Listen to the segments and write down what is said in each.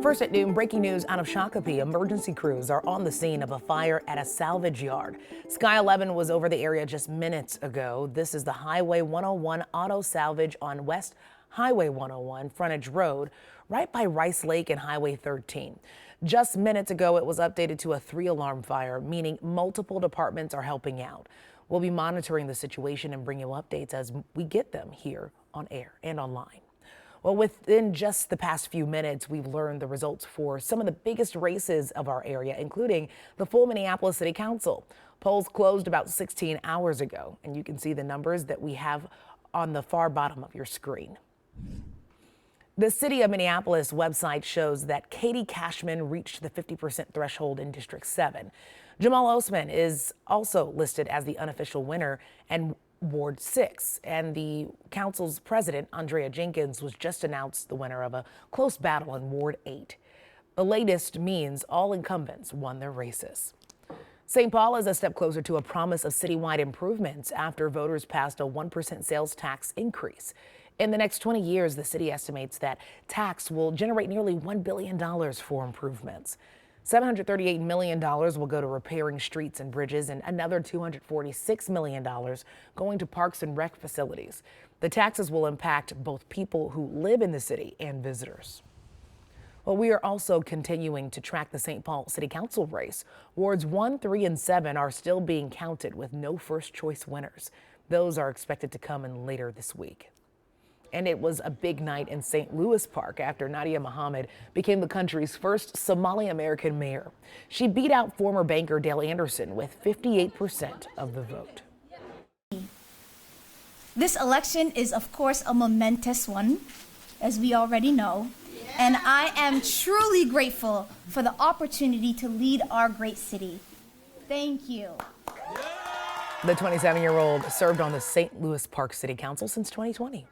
First at noon, breaking news out of Shakopee. Emergency crews are on the scene of a fire at a salvage yard. Sky 11 was over the area just minutes ago. This is the Highway 101 auto salvage on West Highway 101 Frontage Road, right by Rice Lake and Highway 13. Just minutes ago, it was updated to a 3-alarm fire, meaning multiple departments are helping out. We'll be monitoring the situation and bring you updates as we get them here on air and online. Well, within just the past few minutes, we've learned the results for some of the biggest races of our area, including the full Minneapolis City Council. Polls closed about 16 hours ago, and you can see the numbers that we have on the far bottom of your screen. The City of Minneapolis website shows that Katie Cashman reached the 50% threshold in District 7. Jamal Osman is also listed as the unofficial winner, and Ward 6, and the council's president, Andrea Jenkins, was just announced the winner of a close battle in Ward 8. The latest means all incumbents won their races. St. Paul is a step closer to a promise of citywide improvements after voters passed a 1% sales tax increase. In the next 20 years, the city estimates that tax will generate nearly $1 billion for improvements. $738 million will go to repairing streets and bridges, and another $246 million going to parks and rec facilities. The taxes will impact both people who live in the city and visitors. Well, we are also continuing to track the St. Paul City Council race. Wards 1, 3, and 7 are still being counted with no first choice winners. Those are expected to come in later this week. And it was a big night in St. Louis Park after Nadia Mohammed became the country's first Somali American mayor. She beat out former banker Dale Anderson with 58% of the vote. This election is, of course, a momentous one, as we already know. And I am truly grateful for the opportunity to lead our great city. Thank you. The 27-year-old served on the St. Louis Park City Council since 2020.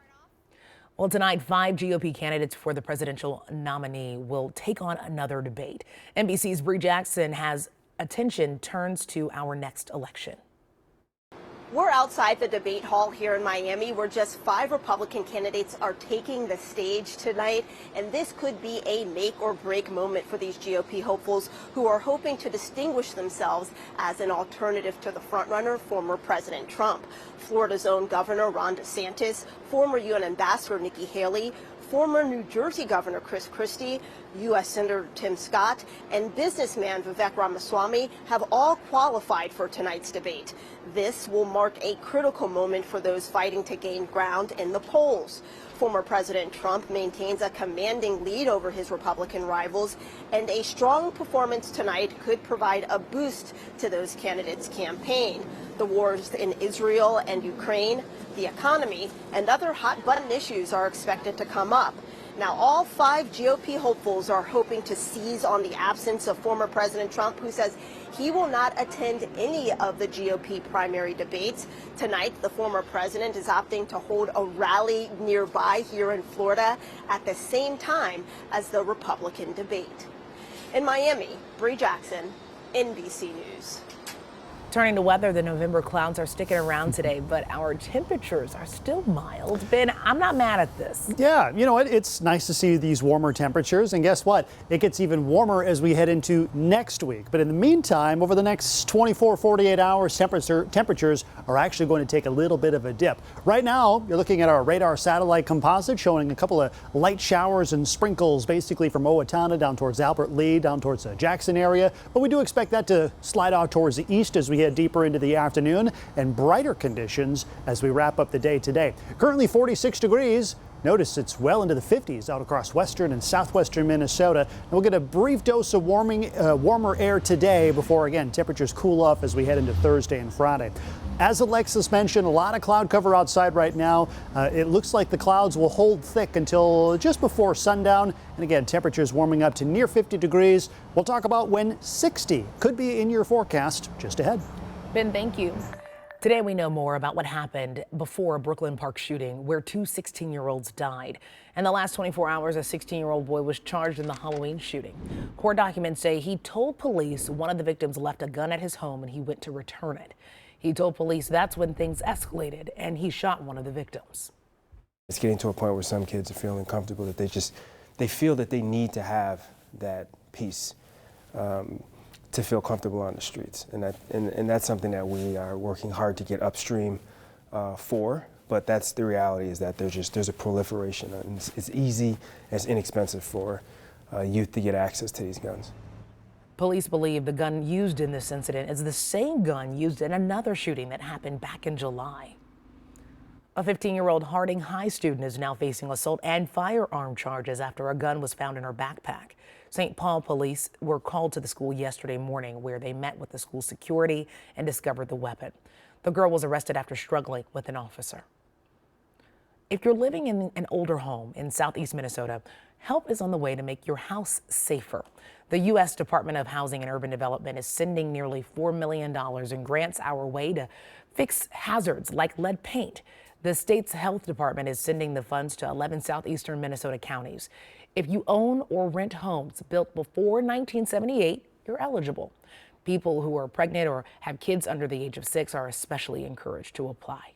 Well, tonight, 5 GOP candidates for the presidential nominee will take on another debate. NBC's Bree Jackson has attention turns to our next election. We're outside the debate hall here in Miami, where just 5 Republican candidates are taking the stage tonight. And this could be a make or break moment for these GOP hopefuls who are hoping to distinguish themselves as an alternative to the frontrunner, former President Trump. Florida's own Governor Ron DeSantis, former UN Ambassador Nikki Haley, former New Jersey Governor Chris Christie, U.S. Senator Tim Scott, and businessman Vivek Ramaswamy have all qualified for tonight's debate. This will mark a critical moment for those fighting to gain ground in the polls. Former President Trump maintains a commanding lead over his Republican rivals, and a strong performance tonight could provide a boost to those candidates' campaign. The wars in Israel and Ukraine, the economy, and other hot-button issues are expected to come up. Now, all 5 GOP hopefuls are hoping to seize on the absence of former President Trump, who says he will not attend any of the GOP primary debates. Tonight, the former president is opting to hold a rally nearby here in Florida at the same time as the Republican debate. In Miami, Bree Jackson, NBC News. Turning to weather, the November clouds are sticking around today, but our temperatures are still mild. Ben, I'm not mad at this. Yeah, you know what? It's nice to see these warmer temperatures. And guess what? It gets even warmer as we head into next week. But in the meantime, over the next 24, 48 hours, temperatures are actually going to take a little bit of a dip. Right now, you're looking at our radar satellite composite showing a couple of light showers and sprinkles basically from Owatonna down towards Albert Lee, down towards the Jackson area. But we do expect that to slide out towards the east as we head deeper into the afternoon, and brighter conditions as we wrap up the day today. Currently 46 degrees. Notice it's well into the 50s out across western and southwestern Minnesota. And we'll get a brief dose of warmer air today before, again, temperatures cool off as we head into Thursday and Friday. As Alexis mentioned, a lot of cloud cover outside right now. It looks like the clouds will hold thick until just before sundown. And again, temperatures warming up to near 50 degrees. We'll talk about when 60 could be in your forecast just ahead. Ben, thank you. Today we know more about what happened before a Brooklyn Park shooting where 2 16-year-olds died. In the last 24 hours, a 16-year-old boy was charged in the Halloween shooting. Court documents say he told police one of the victims left a gun at his home and he went to return it. He told police that's when things escalated and he shot one of the victims. It's getting to a point where some kids are feeling comfortable that they feel that they need to have that peace to feel comfortable on the streets. And that's something that we are working hard to get upstream for. But that's the reality, is that there's a proliferation, and it's easy and it's inexpensive for youth to get access to these guns. Police believe the gun used in this incident is the same gun used in another shooting that happened back in July. A 15-year-old Harding High student is now facing assault and firearm charges after a gun was found in her backpack. St. Paul police were called to the school yesterday morning, where they met with the school security and discovered the weapon. The girl was arrested after struggling with an officer. If you're living in an older home in southeast Minnesota, help is on the way to make your house safer. The U.S. Department of Housing and Urban Development is sending nearly $4 million in grants our way to fix hazards like lead paint. The state's health department is sending the funds to 11 southeastern Minnesota counties. If you own or rent homes built before 1978, you're eligible. People who are pregnant or have kids under the age of 6 are especially encouraged to apply.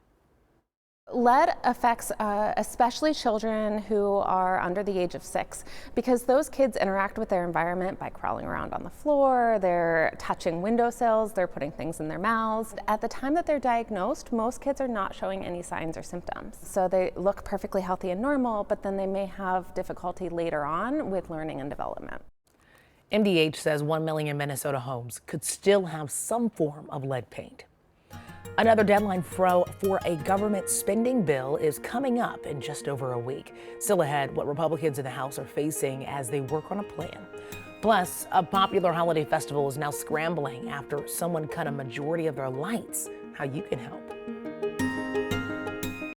Lead affects especially children who are under the age of 6, because those kids interact with their environment by crawling around on the floor, they're touching windowsills, they're putting things in their mouths. At the time that they're diagnosed, most kids are not showing any signs or symptoms. So they look perfectly healthy and normal, but then they may have difficulty later on with learning and development. MDH says 1 million Minnesota homes could still have some form of lead paint. Another deadline for a government spending bill is coming up in just over a week. Still ahead, what Republicans in the House are facing as they work on a plan. Plus, a popular holiday festival is now scrambling after someone cut a majority of their lights. How you can help.